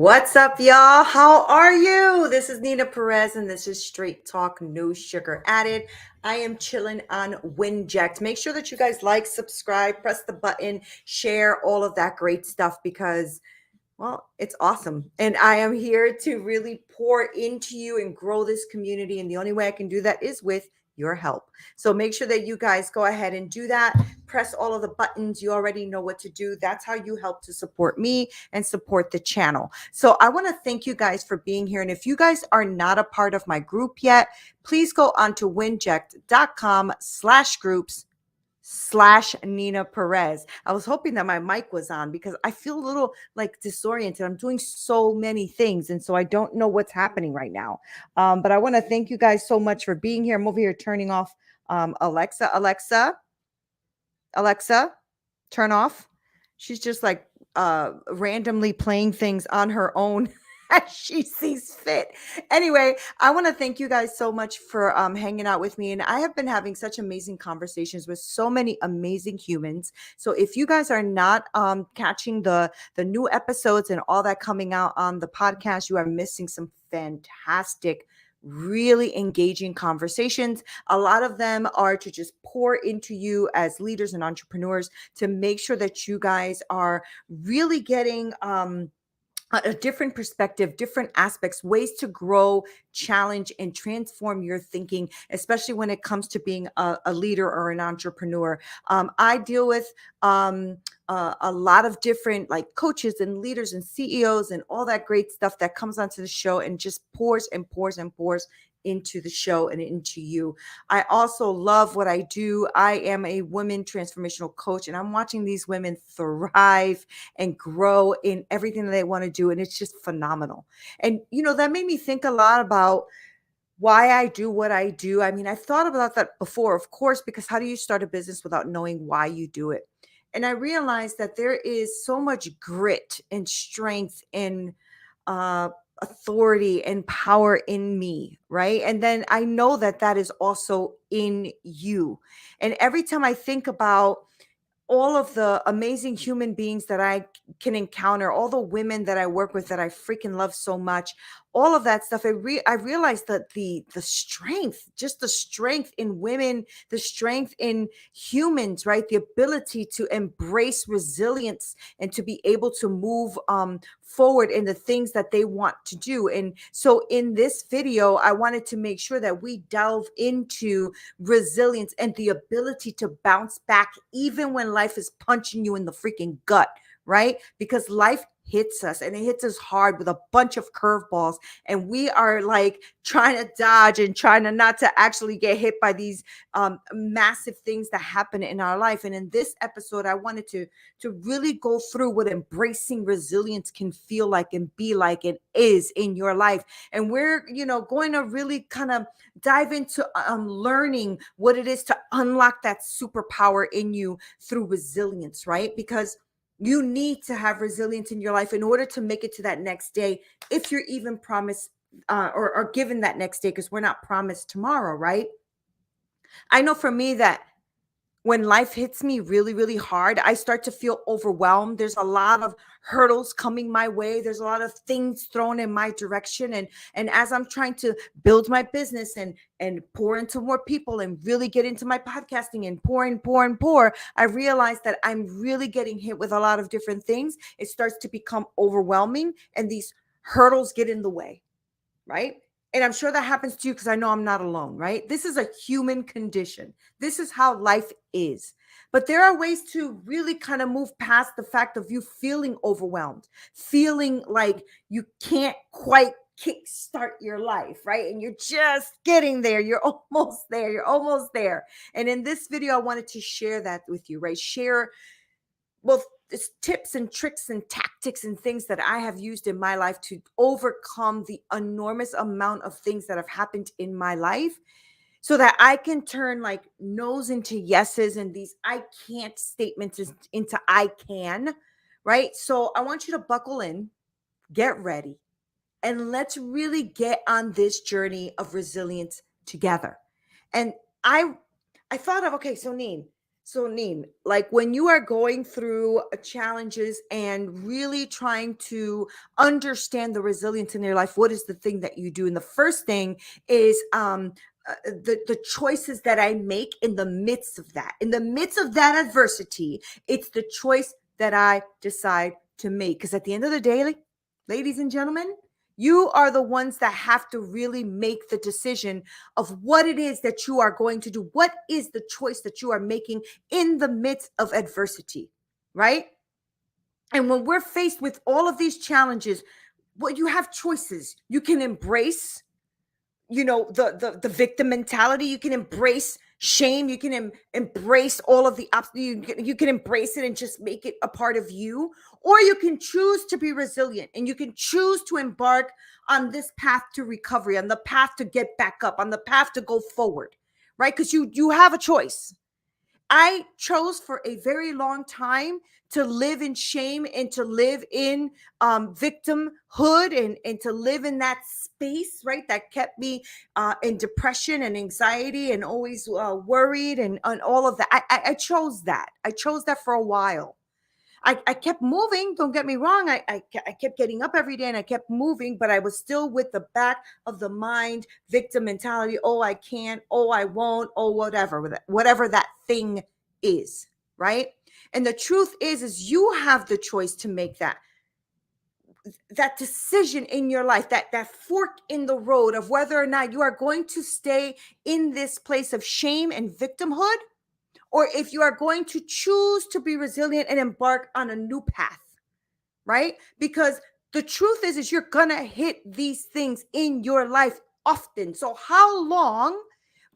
What's up, y'all? How are you? This is Neena Perez, and this is Straight Talk, No Sugar Added. I am chilling on Winject. Make sure that you guys like, subscribe, press the button, share all of that great stuff because, well, it's awesome. And I am here to really pour into you and grow this community. And the only way I can do that is with your help. So make sure that you guys go ahead and do that. Press all of the buttons. You already know what to do. That's how you help to support me and support the channel. So I want to thank you guys for being here. And if you guys are not a part of my group yet, please go on to winject.com/groups/Neena Perez. I was hoping that my mic was on because I feel a little like disoriented. I'm doing so many things, and so I don't know what's happening right now. But I want to thank you guys so much for being here. I'm over here turning off Alexa, turn off. She's just like randomly playing things on her own as she sees fit. Anyway, I want to thank you guys so much for hanging out with me. And I have been having such amazing conversations with so many amazing humans. So if you guys are not catching the new episodes and all that coming out on the podcast, you are missing some fantastic, really engaging conversations. A lot of them are to just pour into you as leaders and entrepreneurs to make sure that you guys are really getting a different perspective, different aspects, ways to grow, challenge, and transform your thinking, especially when it comes to being a leader or an entrepreneur. I deal with a lot of different like coaches and leaders and CEOs and all that great stuff that comes onto the show and just pours and pours and pours into the show and into you. I also love what I do. I am a women transformational coach, and I'm watching these women thrive and grow in everything that they want to do. And it's just phenomenal. And, that made me think a lot about why I do what I do. I mean, I thought about that before, of course, because how do you start a business without knowing why you do it? And I realized that there is so much grit and strength and authority and power in me, right? And then I know that that is also in you. And every time I think about all of the amazing human beings that I can encounter, all the women that I work with that I freaking love so much, all of that stuff, I realized that the strength, just the strength in women, the strength in humans, right? The ability to embrace resilience and to be able to move forward in the things that they want to do. And so in this video, I wanted to make sure that we delve into resilience and the ability to bounce back even when life is punching you in the freaking gut, right? Because life hits us, and it hits us hard with a bunch of curveballs, and we are like trying to dodge and trying to not to actually get hit by these massive things that happen in our life. And in this episode, I wanted to really go through what embracing resilience can feel like and be like and is in your life. And we're going to really kind of dive into learning what it is to unlock that superpower in you through resilience, right? Because you need to have resilience in your life in order to make it to that next day, if you're even promised or given that next day, because we're not promised tomorrow, right? I know for me that when life hits me really, really hard, I start to feel overwhelmed. There's a lot of hurdles coming my way. There's a lot of things thrown in my direction. And as I'm trying to build my business and pour into more people and really get into my podcasting and pour and pour and pour, I realize that I'm really getting hit with a lot of different things. It starts to become overwhelming, and these hurdles get in the way, right? And I'm sure that happens to you because I know I'm not alone, right? This is a human condition. This is how life is. But there are ways to really kind of move past the fact of you feeling overwhelmed, feeling like you can't quite kickstart your life, right? And you're just getting there. You're almost there. You're almost there. And in this video, I wanted to share that with you, right? Share both tips and tricks and tactics and things that I have used in my life to overcome the enormous amount of things that have happened in my life, so that I can turn like no's into yeses and these I can't statements into I can, right? So I want you to buckle in, get ready, and let's really get on this journey of resilience together. And I thought of, okay, so Neen, So, Neen, like when you are going through challenges and really trying to understand the resilience in your life, what is the thing that you do? And the first thing is the choices that I make in the midst of that. In the midst of that adversity, it's the choice that I decide to make. Because at the end of the day, ladies and gentlemen, you are the ones that have to really make the decision of what it is that you are going to do. What is the choice that you are making in the midst of adversity, right? And when we're faced with all of these challenges, well, you have choices. You can embrace, the victim mentality. You can embrace shame. You can embrace all of the you can embrace it and just make it a part of you, or you can choose to be resilient and you can choose to embark on this path to recovery, on the path to get back up, on the path to go forward, right? Because you have a choice. I chose for a very long time to live in shame and to live in victimhood, and to live in that space, right? That kept me in depression and anxiety and always worried, and all of that. I chose that. I chose that for a while. I kept moving. Don't get me wrong. I kept getting up every day and I kept moving, but I was still with the back of the mind victim mentality. Oh, I can't. Oh, I won't. Oh, whatever that thing is, right? And the truth is you have the choice to make that decision in your life, that fork in the road of whether or not you are going to stay in this place of shame and victimhood, or if you are going to choose to be resilient and embark on a new path, right? Because the truth is you're gonna hit these things in your life often. So how long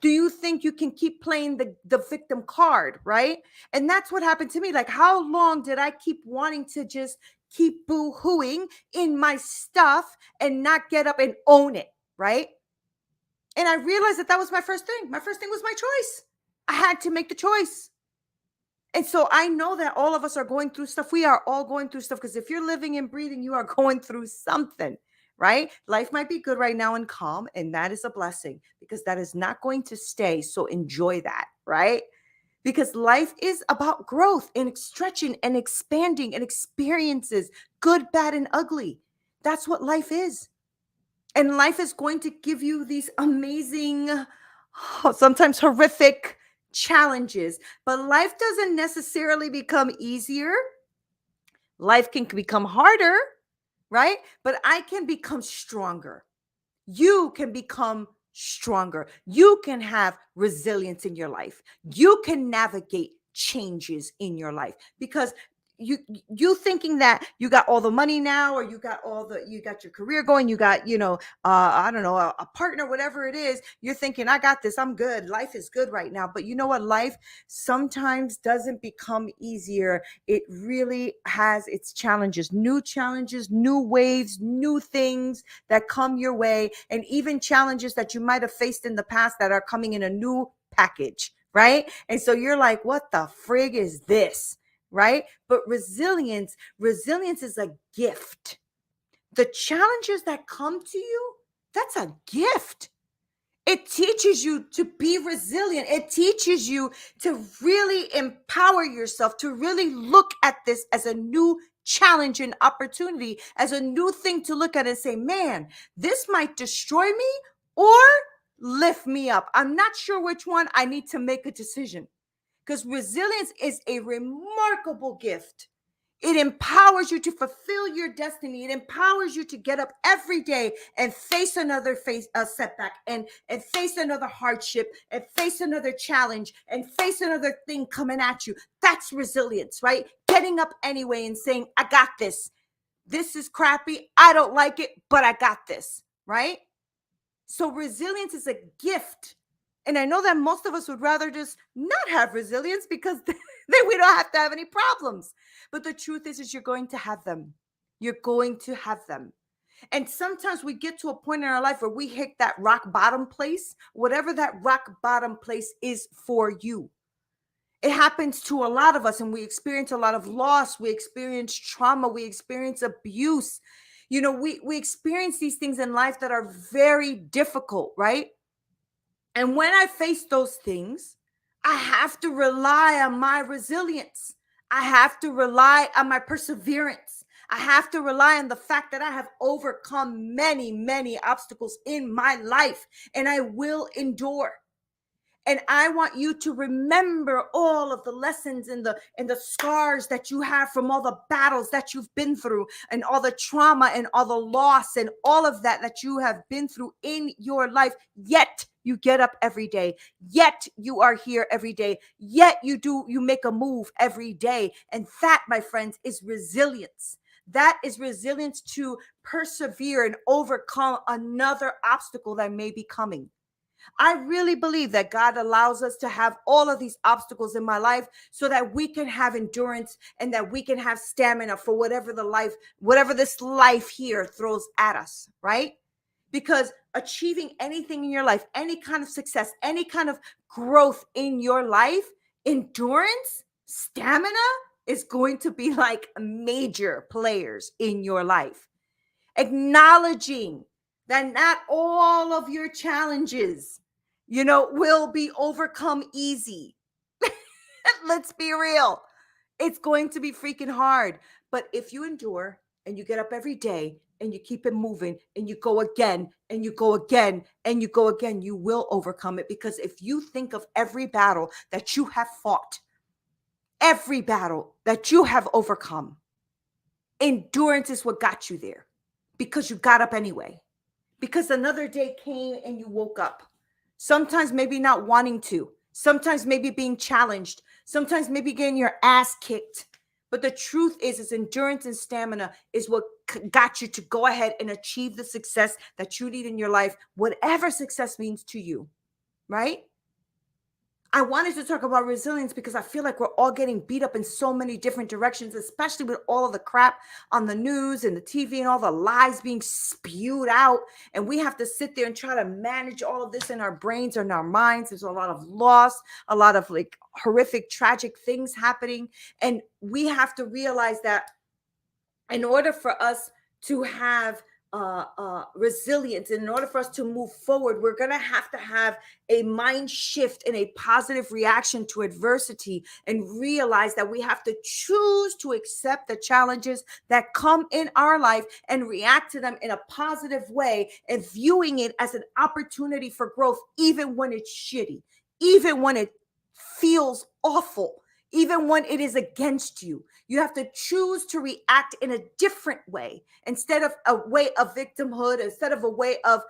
do you think you can keep playing the victim card, right? And that's what happened to me. Like, how long did I keep wanting to just keep boo-hooing in my stuff and not get up and own it, right? And I realized that was my first thing. My first thing was my choice. I had to make the choice. And so I know that all of us are going through stuff. We are all going through stuff, because if you're living and breathing, you are going through something, right? Life might be good right now and calm, and that is a blessing, because that is not going to stay. So enjoy that, right? Because life is about growth and stretching and expanding and experiences, good, bad, and ugly. That's what life is. And life is going to give you these amazing, sometimes horrific challenges, but life doesn't necessarily become easier. Life can become harder, right? But I can become stronger. You can become stronger. You can have resilience in your life. You can navigate changes in your life, because you you thinking that you got all the money now, or you got your career going, you got, I don't know, a partner, whatever it is, you're thinking, I got this, I'm good, life is good right now. But you know what? Life sometimes doesn't become easier. It really has its challenges, new waves, new things that come your way, and even challenges that you might have faced in the past that are coming in a new package, right? And so you're like, what the frig is this? Right? But resilience is a gift. The challenges that come to you, that's a gift. It teaches you to be resilient. It teaches you to really empower yourself, to really look at this as a new challenge and opportunity, as a new thing to look at and say, man, this might destroy me or lift me up. I'm not sure which one. I need to make a decision. Because resilience is a remarkable gift. It empowers you to fulfill your destiny. It empowers you to get up every day and face another setback, and face another hardship, and face another challenge, and face another thing coming at you. That's resilience, right? Getting up anyway and saying, I got this. This is crappy. I don't like it, but I got this, right? So resilience is a gift. And I know that most of us would rather just not have resilience, because then we don't have to have any problems. But the truth is you're going to have them. You're going to have them. And sometimes we get to a point in our life where we hit that rock bottom place, whatever that rock bottom place is for you. It happens to a lot of us, and we experience a lot of loss. We experience trauma. We experience abuse. We experience these things in life that are very difficult, right? And when I faced those things, I have to rely on my resilience. I have to rely on my perseverance. I have to rely on the fact that I have overcome many, many obstacles in my life, and I will endure. And I want you to remember all of the lessons and the scars that you have from all the battles that you've been through, and all the trauma and all the loss and all of that you have been through in your life. Yet you get up every day. Yet you are here every day. Yet you make a move every day. And that, my friends, is resilience. That is resilience to persevere and overcome another obstacle that may be coming. I really believe that God allows us to have all of these obstacles in my life so that we can have endurance and that we can have stamina for whatever this life here throws at us, right? Because achieving anything in your life, any kind of success, any kind of growth in your life, endurance, stamina is going to be like major players in your life. Acknowledging that not all of your challenges, will be overcome easy. Let's be real. It's going to be freaking hard. But if you endure and you get up every day and you keep it moving and you go again and you go again and you go again, you will overcome it. Because if you think of every battle that you have fought, every battle that you have overcome, endurance is what got you there. Because you got up anyway. Because another day came and you woke up. Sometimes maybe not wanting to. Sometimes maybe being challenged. Sometimes maybe getting your ass kicked. But the truth is endurance and stamina is what got you to go ahead and achieve the success that you need in your life, whatever success means to you, right? I wanted to talk about resilience because I feel like we're all getting beat up in so many different directions, especially with all of the crap on the news and the TV and all the lies being spewed out. And we have to sit there and try to manage all of this in our brains and our minds. There's a lot of loss, a lot of like horrific, tragic things happening. And we have to realize that in order for us to have resilience, in order for us to move forward, we're going to have a mind shift and a positive reaction to adversity, and realize that we have to choose to accept the challenges that come in our life and react to them in a positive way, and viewing it as an opportunity for growth, even when it's shitty, even when it feels awful, even when it is against you. You have to choose to react in a different way, instead of a way of victimhood, instead of a way of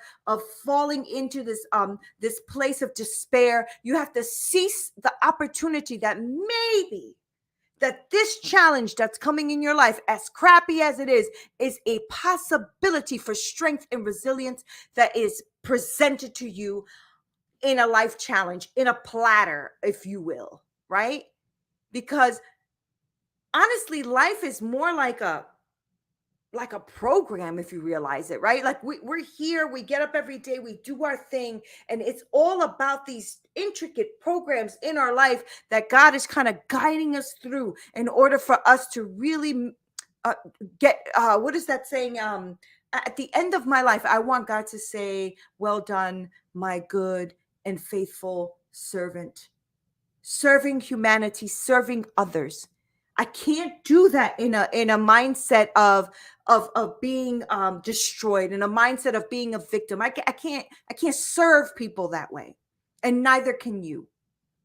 falling into this place of despair. You have to seize the opportunity that maybe that this challenge that's coming in your life, as crappy as it is a possibility for strength and resilience that is presented to you in a life challenge, in a platter, if you will, right? Because honestly, life is more like a program, if you realize it, right? Like we're here, we get up every day, we do our thing, and it's all about these intricate programs in our life that God is kind of guiding us through in order for us to really get what is that saying? At the end of my life, I want God to say, "Well done, my good and faithful servant," serving humanity, serving others. I can't do that in a mindset of being destroyed, in a mindset of being a victim. I can't serve people that way, and neither can you,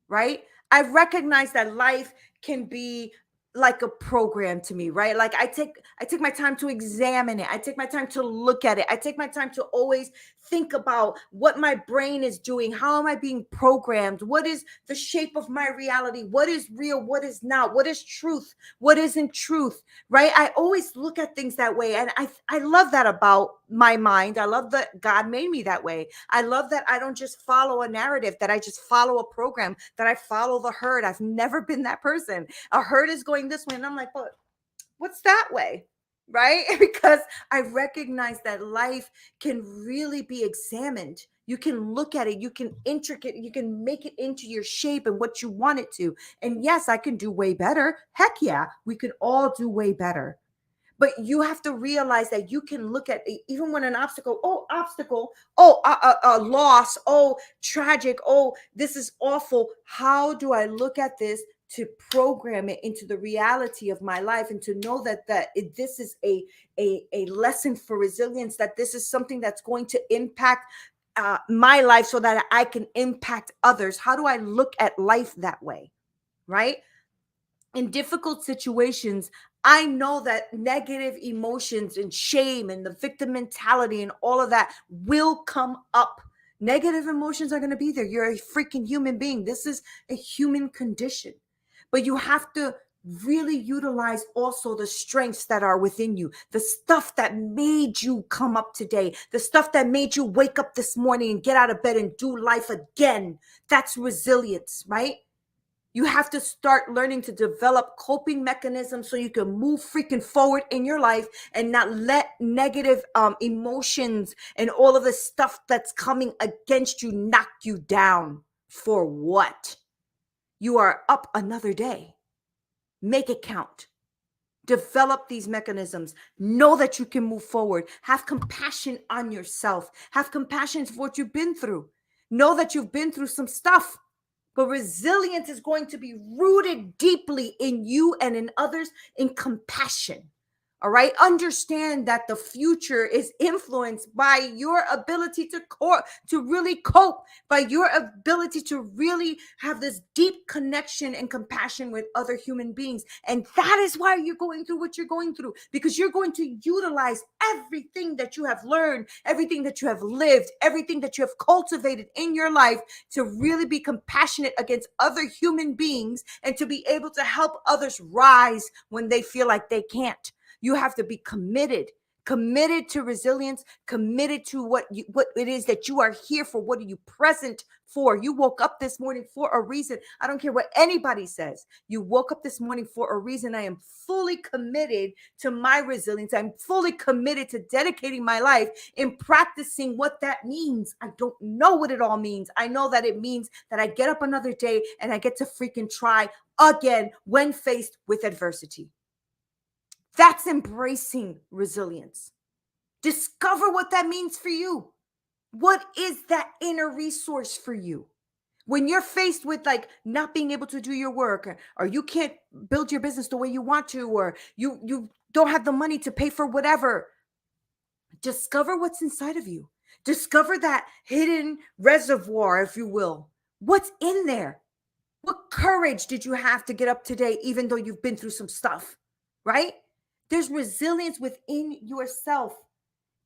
right? I recognize that life can be like a program to me, right? Like I take my time to examine it. I take my time to look at it. I take my time to always think about what my brain is doing. How am I being programmed? What is the shape of my reality? What is real? What is not? What is truth? What isn't truth? Right? I always look at things that way. And I love that about my mind. I love that God made me that way. I love that I don't just follow a narrative, that I just follow a program, that I follow the herd. I've never been that person. A herd is going this way, and I'm like, what's that way? Right? Because I recognize that life can really be examined. You can look at it, you can you can make it into your shape and what you want it to. And yes, I can do way better. Heck yeah, we can all do way better. But you have to realize that you can look at even when an obstacle, loss, tragic, this is awful. How do I look at this to program it into the reality of my life, and to know that this is a lesson for resilience, that this is something that's going to impact my life so that I can impact others? How do I look at life that way, right? In difficult situations, I know that negative emotions and shame and the victim mentality and all of that will come up. Negative emotions are going to be there. You're a freaking human being. This is a human condition. But you have to really utilize also the strengths that are within you, the stuff that made you come up today, the stuff that made you wake up this morning and get out of bed and do life again. That's resilience, right? You have to start learning to develop coping mechanisms so you can move freaking forward in your life and not let negative emotions and all of the stuff that's coming against you knock you down. For what? You are up another day. Make it count. Develop these mechanisms. Know that you can move forward. Have compassion on yourself. Have compassion for what you've been through. Know that you've been through some stuff. But resilience is going to be rooted deeply in you and in others in compassion. All right. Understand that the future is influenced by your ability to really cope, by your ability to really have this deep connection and compassion with other human beings. And that is why you're going through what you're going through, because you're going to utilize everything that you have learned, everything that you have lived, everything that you have cultivated in your life to really be compassionate against other human beings and to be able to help others rise when they feel like they can't. You have to be committed to resilience, committed to what it is that you are here for. What are you present for? You woke up this morning for a reason. I don't care what anybody says. You woke up this morning for a reason. I am fully committed to my resilience. I'm fully committed to dedicating my life in practicing what that means. I don't know what it all means. I know that it means that I get up another day and I get to freaking try again when faced with adversity. That's embracing resilience. Discover what that means for you. What is that inner resource for you? When you're faced with like not being able to do your work, or you can't build your business the way you want to, or you don't have the money to pay for whatever, discover what's inside of you. Discover that hidden reservoir, if you will. What's in there? What courage did you have to get up today, even though you've been through some stuff, right? There's resilience within yourself.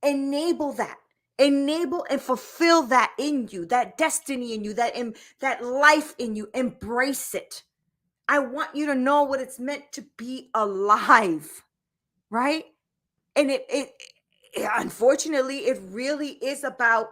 Enable that. Enable and fulfill that in you, that destiny in you, that life in you. Embrace it. I want you to know what it's meant to be alive, right? And it unfortunately, it really is about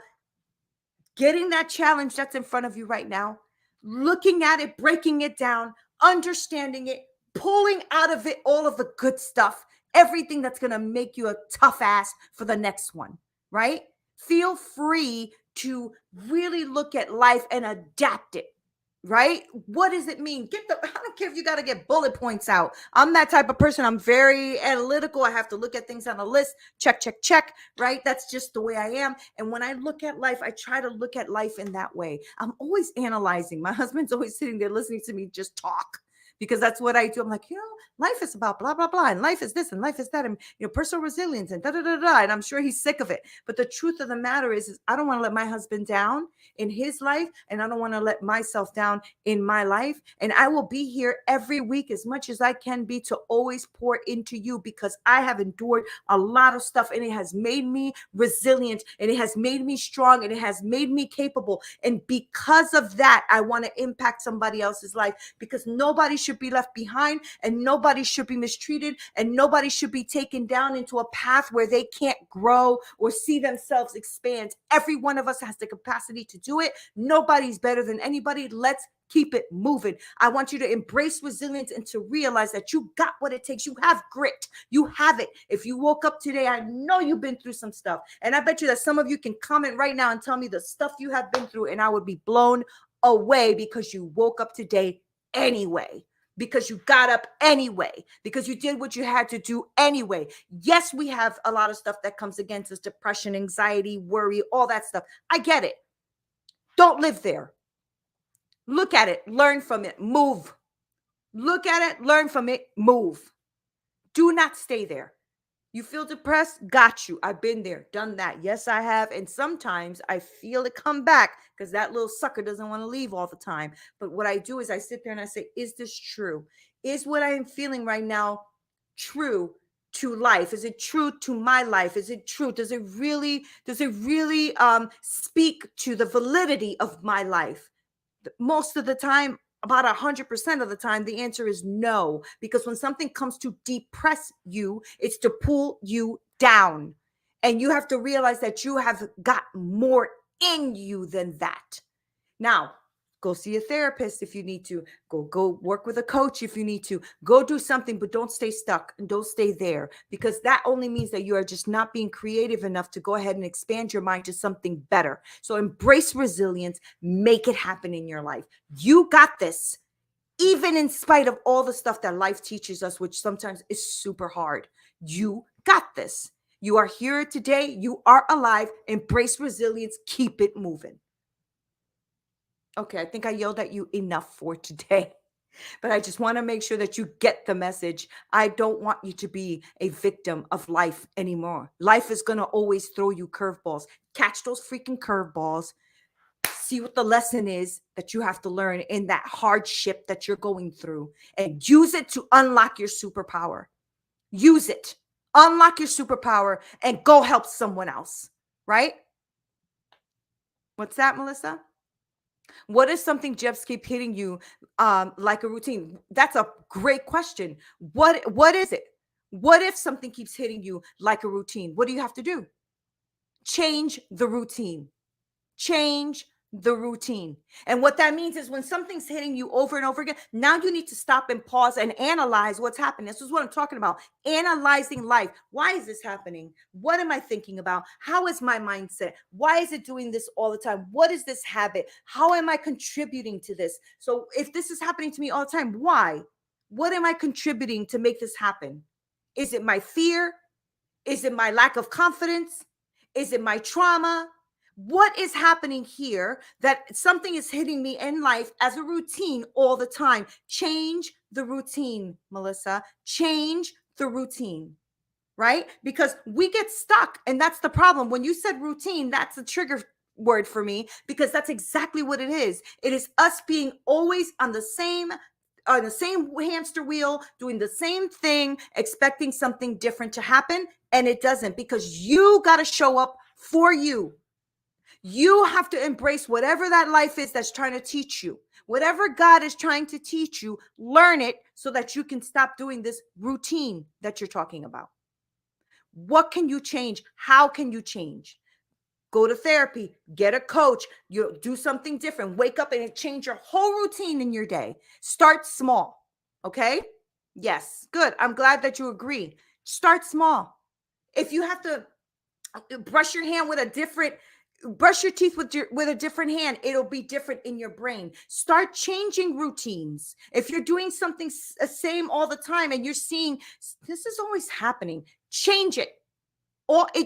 getting that challenge that's in front of you right now, looking at it, breaking it down, understanding it, pulling out of it all of the good stuff, everything that's going to make you a tough ass for the next one, right? Feel free to really look at life and adapt it, right? What does it mean? I don't care if you got to get bullet points out. I'm that type of person. I'm very analytical. I have to look at things on a list, check, right? That's just the way I am. And when I look at life, I try to look at life in that way. I'm always analyzing. My husband's always sitting there listening to me just talk, because that's what I do. I'm like, life is about blah, blah, blah. And life is this and life is that. And, personal resilience and da-da-da-da. And I'm sure he's sick of it. But the truth of the matter is I don't want to let my husband down in his life. And I don't want to let myself down in my life. And I will be here every week as much as I can be to always pour into you, because I have endured a lot of stuff and it has made me resilient and it has made me strong and it has made me capable. And because of that, I want to impact somebody else's life, because nobody should be left behind and nobody should be mistreated and nobody should be taken down into a path where they can't grow or see themselves expand. Every one of us has the capacity to do it. Nobody's better than anybody. Let's keep it moving. I want you to embrace resilience and to realize that you got what it takes. You have grit. You have it. If you woke up today, I know you've been through some stuff. And I bet you that some of you can comment right now and tell me the stuff you have been through, and I would be blown away because you woke up today anyway. because you got up anyway, because you did what you had to do anyway. Yes, we have a lot of stuff that comes against us, depression, anxiety, worry, all that stuff. I get it. Don't live there. Look at it, learn from it, move. Look at it, learn from it, move. Do not stay there. You feel depressed? Got you. I've been there, done that. Yes, I have. And sometimes I feel it come back because that little sucker doesn't want to leave all the time. But what I do is I sit there and I say, is this true? Is what I am feeling right now true to life? Is it true to my life? Is it true? Does it really speak to the validity of my life? Most of the time, about 100% of the time, the answer is no, because when something comes to depress you, it's to pull you down. And you have to realize that you have got more in you than that. Now, go see a therapist if you need to. Go work with a coach if you need to. Go do something, but don't stay stuck and don't stay there, because that only means that you are just not being creative enough to go ahead and expand your mind to something better. So embrace resilience, make it happen in your life. You got this, even in spite of all the stuff that life teaches us, which sometimes is super hard. You got this. You are here today. You are alive. Embrace resilience. Keep it moving. Okay, I think I yelled at you enough for today, but I just want to make sure that you get the message. I don't want you to be a victim of life anymore. Life is going to always throw you curveballs. Catch those freaking curveballs. See what the lesson is that you have to learn in that hardship that you're going through, and use it to unlock your superpower. Use it. Unlock your superpower and go help someone else, right? What's that, Melissa? What is something just keep hitting you like a routine? That's a great question. What is it? What if something keeps hitting you like a routine? What do you have to do? Change the routine. Change the routine. And what that means is when something's hitting you over and over again, now you need to stop and pause and analyze what's happening. This is what I'm talking about. Analyzing life. Why is this happening? What am I thinking about? How is my mindset? Why is it doing this all the time? What is this habit? How am I contributing to this? So if this is happening to me all the time, why? What am I contributing to make this happen? Is it my fear? Is it my lack of confidence? Is it my trauma? What is happening here that something is hitting me in life as a routine all the time? Change the routine, Melissa. Change the routine, right? Because we get stuck, and that's the problem. When you said routine, that's a trigger word for me, because that's exactly what it is. It is us being always on the same hamster wheel, doing the same thing, expecting something different to happen, and it doesn't, because you got to show up for you. You have to embrace whatever that life is that's trying to teach you. Whatever God is trying to teach you, learn it so that you can stop doing this routine that you're talking about. What can you change? How can you change? Go to therapy, get a coach, you do something different, wake up and change your whole routine in your day. Start small, okay? Yes, good. I'm glad that you agree. Start small. If you have to brush your teeth with a different hand, it'll be different in your brain. Start changing routines. If you're doing something same all the time and you're seeing this is always happening, change it.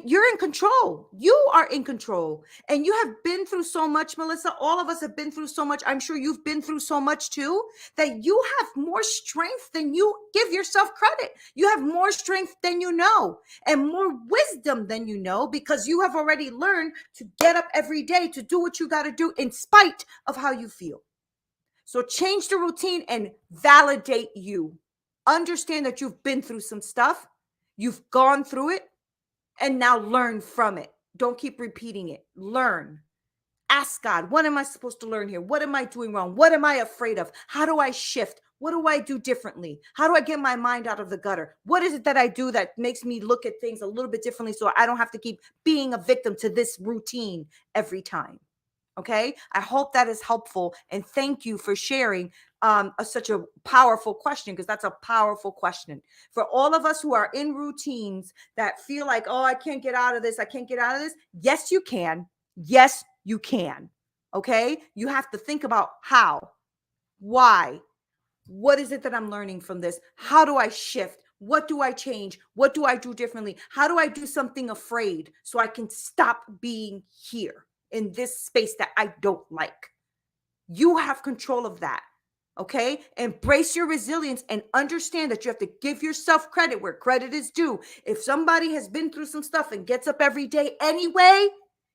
You're in control. You are in control. And you have been through so much, Melissa. All of us have been through so much. I'm sure you've been through so much too, that you have more strength than you give yourself credit. You have more strength than you know, and more wisdom than you know, because you have already learned to get up every day to do what you got to do in spite of how you feel. So change the routine and validate you. Understand that you've been through some stuff. You've gone through it. And now learn from it. Don't keep repeating it. Learn. Ask God, what am I supposed to learn here? What am I doing wrong? What am I afraid of? How do I shift? What do I do differently? How do I get my mind out of the gutter? What is it that I do that makes me look at things a little bit differently so I don't have to keep being a victim to this routine every time? Okay, I hope that is helpful. And thank you for sharing such a powerful question, because that's a powerful question. For all of us who are in routines that feel like, oh, I can't get out of this. I can't get out of this. Yes, you can. Yes, you can. Okay, you have to think about how, why, What is it that I'm learning from this? How do I shift? What do I change? What do I do differently? How do I do something afraid so I can stop being here in this space that I don't like? You have control of that. Okay. Embrace your resilience and understand that you have to give yourself credit where credit is due. If somebody has been through some stuff and gets up every day anyway,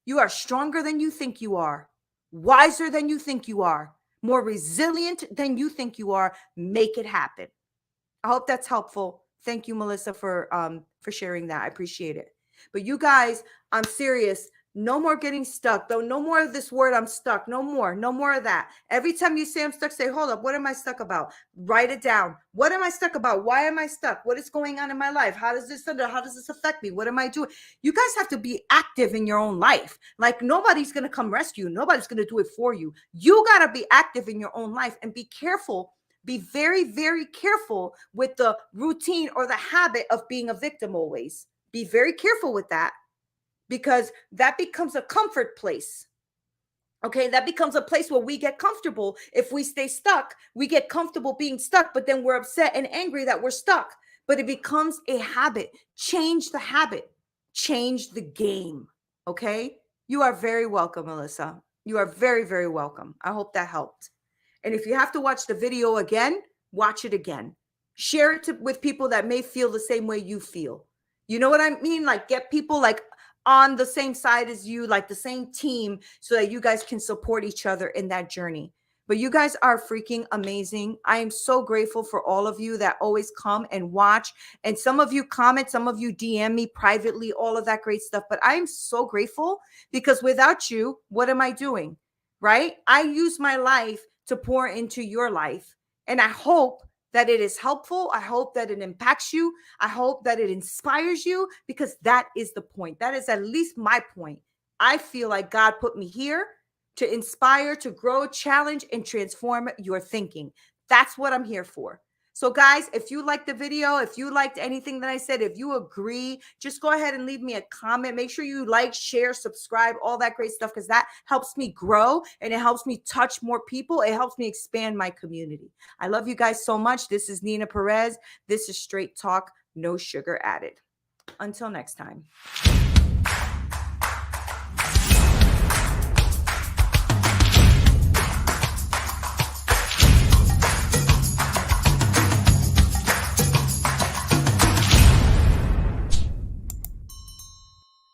you are stronger than you think you are, wiser than you think you are, more resilient than you think you are. Make it happen. I hope that's helpful. Thank you, Melissa, for sharing that. I appreciate it. But you guys, I'm serious. No more getting stuck, though. No more of this word, I'm stuck. No more. No more of that. Every time you say I'm stuck, say, hold up. What am I stuck about? Write it down. What am I stuck about? Why am I stuck? What is going on in my life? How does this affect me? What am I doing? You guys have to be active in your own life. Like nobody's going to come rescue you. Nobody's going to do it for you. You got to be active in your own life and be careful. Be very, very careful with the routine or the habit of being a victim always. Be very careful with that, because that becomes a comfort place. Okay, that becomes a place where we get comfortable. If we stay stuck, we get comfortable being stuck, but then we're upset and angry that we're stuck. But it becomes a habit. Change the habit. Change the game. Okay? You are very welcome, Melissa. You are very, very welcome. I hope that helped. And if you have to watch the video again, watch it again. Share it with people that may feel the same way you feel. You know what I mean? Like get people like on the same side as you, like the same team, so that you guys can support each other in that journey. But you guys are freaking amazing. I am so grateful for all of you that always come and watch. And some of you comment, some of you DM me privately, all of that great stuff. But I am so grateful, because without you, what am I doing? Right? I use my life to pour into your life. And I hope that it is helpful. I hope that it impacts you. I hope that it inspires you, because that is the point. That is at least my point. I feel like God put me here to inspire, to grow, challenge, and transform your thinking. That's what I'm here for. So guys, if you liked the video, if you liked anything that I said, if you agree, just go ahead and leave me a comment. Make sure you like, share, subscribe, all that great stuff, because that helps me grow and it helps me touch more people. It helps me expand my community. I love you guys so much. This is Neena Perez. This is Straight Talk, no sugar added. Until next time.